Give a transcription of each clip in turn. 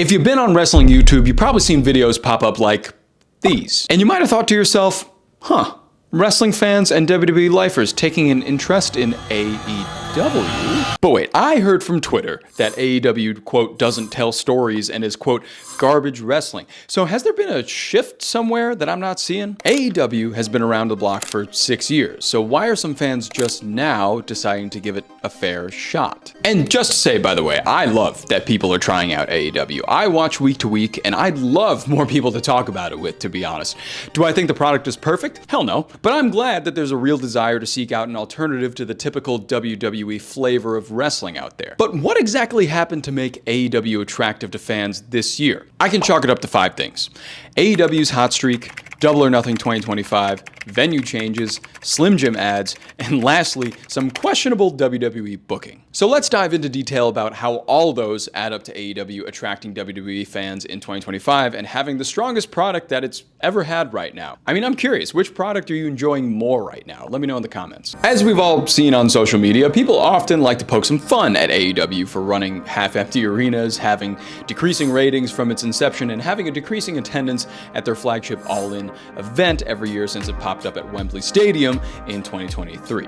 If you've been on wrestling YouTube, you've probably seen videos pop up like these. And you might have thought to yourself, huh, wrestling fans and WWE lifers taking an interest in AEW? But wait, I heard from Twitter that AEW, quote, doesn't tell stories and is, quote, garbage wrestling. So has there been a shift somewhere that I'm not seeing? AEW has been around the block for 6 years, so why are some fans just now deciding to give it a fair shot? And just to say, by the way, I love that people are trying out AEW. I watch week to week, and I'd love more people to talk about it with, to be honest. Do I think the product is perfect? Hell no. But I'm glad that there's a real desire to seek out an alternative to the typical WWE flavor of wrestling out there. But what exactly happened to make AEW attractive to fans this year? I can chalk it up to 5 things. AEW's hot streak, Double or Nothing 2025, venue changes, Slim Jim ads, and lastly, some questionable WWE booking. So let's dive into detail about how all those add up to AEW attracting WWE fans in 2025 and having the strongest product that it's ever had right now. I mean, I'm curious, which product are you enjoying more right now? Let me know in the comments. As we've all seen on social media, people often like to poke some fun at AEW for running half-empty arenas, having decreasing ratings from its inception, and having a decreasing attendance at their flagship All In event every year since it popped up at Wembley Stadium in 2023.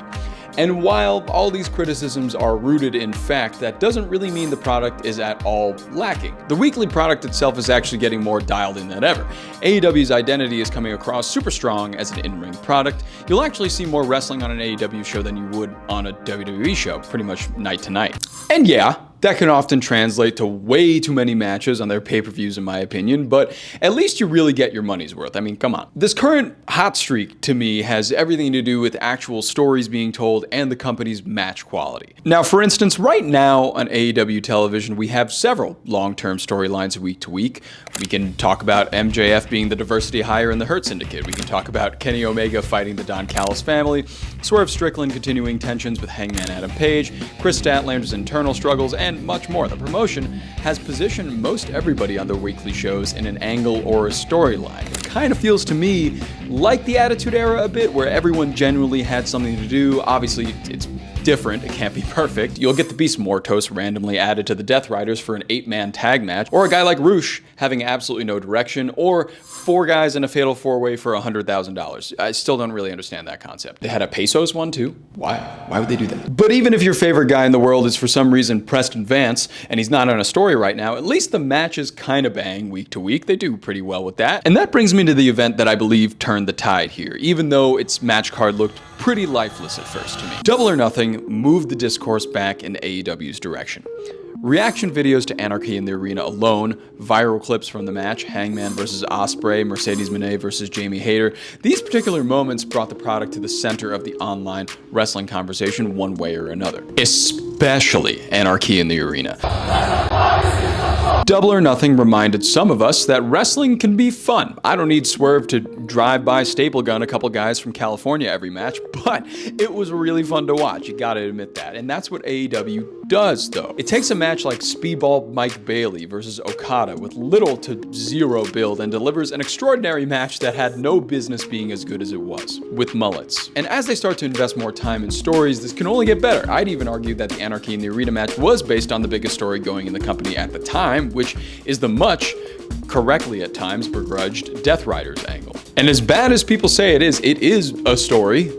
And while all these criticisms are rooted in fact, that doesn't really mean the product is at all lacking. The weekly product itself is actually getting more dialed in than ever. AEW's identity is coming across super strong as an in-ring product. You'll actually see more wrestling on an AEW show than you would on a WWE show, pretty much night to night. And yeah, that can often translate to way too many matches on their pay-per-views in my opinion, but at least you really get your money's worth. I mean, come on. This current hot streak to me has everything to do with actual stories being told and the company's match quality. Now, for instance, right now on AEW television, we have several long-term storylines week to week. We can talk about MJF being the diversity hire in the Hurt Syndicate. We can talk about Kenny Omega fighting the Don Callis family, Swerve Strickland continuing tensions with Hangman Adam Page, Chris Statlander's internal struggles, and much more. The promotion has positioned most everybody on their weekly shows in an angle or a storyline. It kind of feels to me like the Attitude Era a bit, where everyone genuinely had something to do. Obviously, it's different, it can't be perfect. You'll get the Beast Mortos randomly added to the Death Riders for an 8-man tag match, or a guy like Roosh having absolutely no direction, or 4 guys in a fatal 4-way for $100,000. I still don't really understand that concept. They had a Pesos one too? Why would they do that? But even if your favorite guy in the world is for some reason Preston Vance, and he's not on a story right now, at least the matches kind of bang week to week. They do pretty well with that. And that brings me to the event that I believe turned the tide here, even though its match card looked pretty lifeless at first to me. Double or Nothing moved the discourse back in AEW's direction. Reaction videos to Anarchy in the Arena alone, viral clips from the match, Hangman versus Ospreay, Mercedes Moné versus Jamie Hayter, these particular moments brought the product to the center of the online wrestling conversation one way or another. Especially Anarchy in the Arena. Double or Nothing reminded some of us that wrestling can be fun. I don't need Swerve to drive by staple gun a couple guys from California every match, but it was really fun to watch. You gotta admit that. And that's what AEW does, though. It takes a match like Speedball Mike Bailey versus Okada with little to zero build and delivers an extraordinary match that had no business being as good as it was, with mullets. And as they start to invest more time in stories, this can only get better. I'd even argue that the Anarchy in the Arena match was based on the biggest story going in the company at the time, which is the much, correctly at times, begrudged Death Riders angle. And as bad as people say it is a story,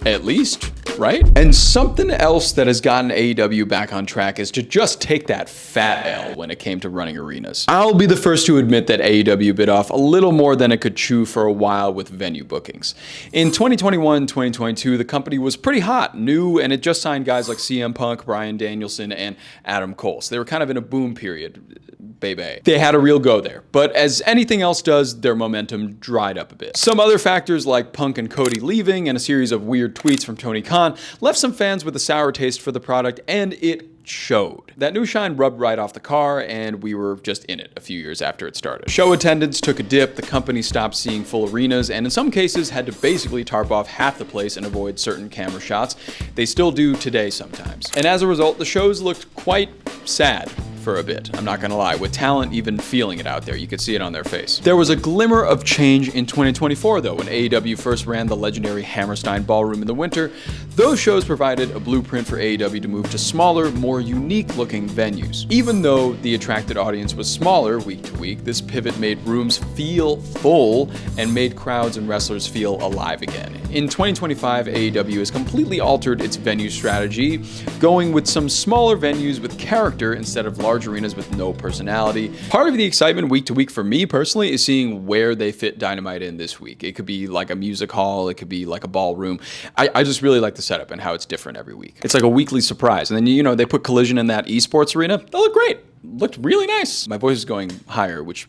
at least, right? And something else that has gotten AEW back on track is to just take that fat L when it came to running arenas. I'll be the first to admit that AEW bit off a little more than it could chew for a while with venue bookings. In 2021-2022, the company was pretty hot, new, and it just signed guys like CM Punk, Bryan Danielson, and Adam Cole. So they were kind of in a boom period, baby. They had a real go there. But as anything else does, their momentum dried up a bit. Some other factors like Punk and Cody leaving and a series of weird tweets from Tony Khan left some fans with a sour taste for the product, and it showed. That new shine rubbed right off the car, and we were just in it a few years after it started. Show attendance took a dip, the company stopped seeing full arenas, and in some cases had to basically tarp off half the place and avoid certain camera shots. They still do today sometimes. And as a result, the shows looked quite sad for a bit, I'm not gonna lie, with talent even feeling it out there. You could see it on their face. There was a glimmer of change in 2024 though, when AEW first ran the legendary Hammerstein Ballroom in the winter. Those shows provided a blueprint for AEW to move to smaller, more unique-looking venues. Even though the attracted audience was smaller week to week, this pivot made rooms feel full and made crowds and wrestlers feel alive again. In 2025, AEW has completely altered its venue strategy, going with some smaller venues with character instead of large arenas with no personality. Part of the excitement week to week for me personally is seeing where they fit Dynamite in this week. It could be like a music hall, it could be like a ballroom. I just really like the setup and how it's different every week. It's like a weekly surprise. And then, you know, they put Collision in that esports arena. That looked great. Looked really nice. My voice is going higher, which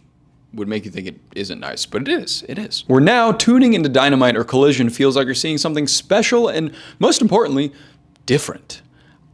would make you think it isn't nice, but it is. It is. We're now tuning into Dynamite or Collision feels like you're seeing something special and, most importantly, different.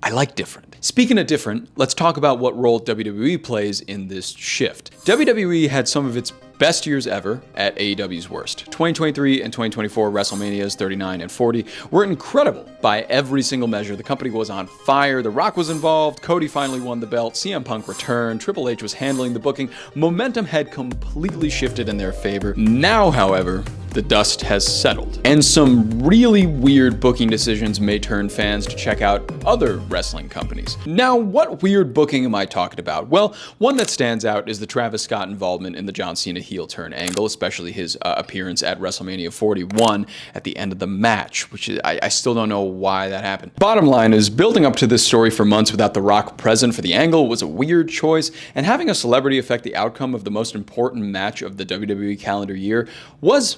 I like different. Speaking of different, let's talk about what role WWE plays in this shift. WWE had some of its best years ever at AEW's worst. 2023 and 2024 WrestleManias 39 and 40 were incredible by every single measure. The company was on fire, The Rock was involved, Cody finally won the belt, CM Punk returned, Triple H was handling the booking. Momentum had completely shifted in their favor. Now, however, the dust has settled, and some really weird booking decisions may turn fans to check out other wrestling companies. Now, what weird booking am I talking about? Well, one that stands out is the Travis Scott involvement in the John Cena heel turn angle, especially his appearance at WrestleMania 41 at the end of the match, which is, I still don't know why that happened. Bottom line is, building up to this story for months without The Rock present for the angle was a weird choice, and having a celebrity affect the outcome of the most important match of the WWE calendar year was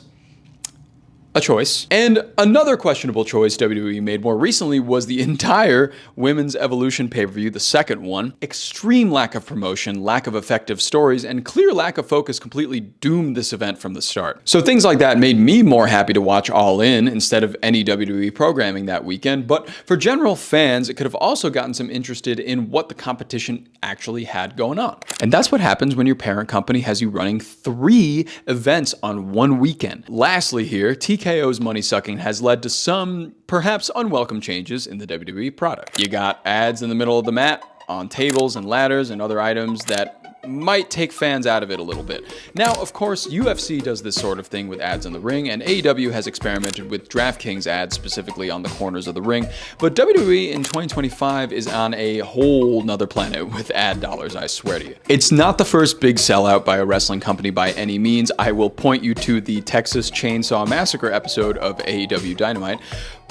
a choice. And another questionable choice WWE made more recently was the entire Women's Evolution pay-per-view, the second one. Extreme lack of promotion, lack of effective stories, and clear lack of focus completely doomed this event from the start. So things like that made me more happy to watch All In instead of any WWE programming that weekend, but for general fans, it could have also gotten some interested in what the competition actually had going on. And that's what happens when your parent company has you running 3 events on one weekend. Lastly here, TKO's money sucking has led to some perhaps unwelcome changes in the WWE product. You got ads in the middle of the mat, on tables and ladders and other items that might take fans out of it a little bit. Now, of course, UFC does this sort of thing with ads in the ring, and AEW has experimented with DraftKings ads specifically on the corners of the ring, but WWE in 2025 is on a whole nother planet with ad dollars, I swear to you. It's not the first big sellout by a wrestling company by any means. I will point you to the Texas Chainsaw Massacre episode of AEW Dynamite,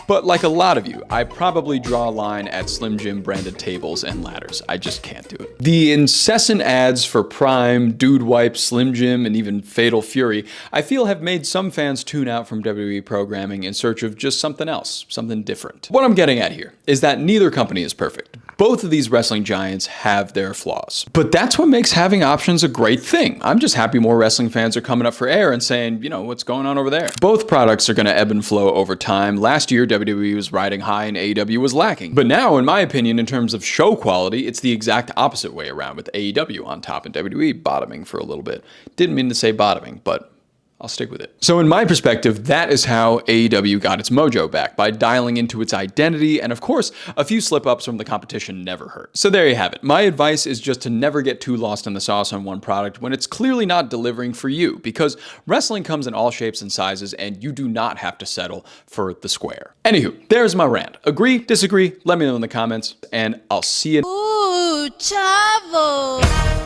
but like a lot of you, I probably draw a line at Slim Jim branded tables and ladders. I just can't do it. The incessant ads for Prime, Dude Wipe, Slim Jim, and even Fatal Fury, I feel have made some fans tune out from WWE programming in search of just something else, something different. What I'm getting at here is that neither company is perfect. Both of these wrestling giants have their flaws. But that's what makes having options a great thing. I'm just happy more wrestling fans are coming up for air and saying, you know, what's going on over there? Both products are going to ebb and flow over time. Last year, WWE was riding high and AEW was lacking. But now, in my opinion, in terms of show quality, it's the exact opposite way around, with AEW on top and WWE bottoming for a little bit. Didn't mean to say bottoming, but I'll stick with it. So in my perspective, that is how AEW got its mojo back, by dialing into its identity, and of course, a few slip-ups from the competition never hurt. So there you have it. My advice is just to never get too lost in the sauce on one product when it's clearly not delivering for you, because wrestling comes in all shapes and sizes, and you do not have to settle for the square. Anywho, there's my rant. Agree, disagree, let me know in the comments, and I'll see you. Ooh, chavo.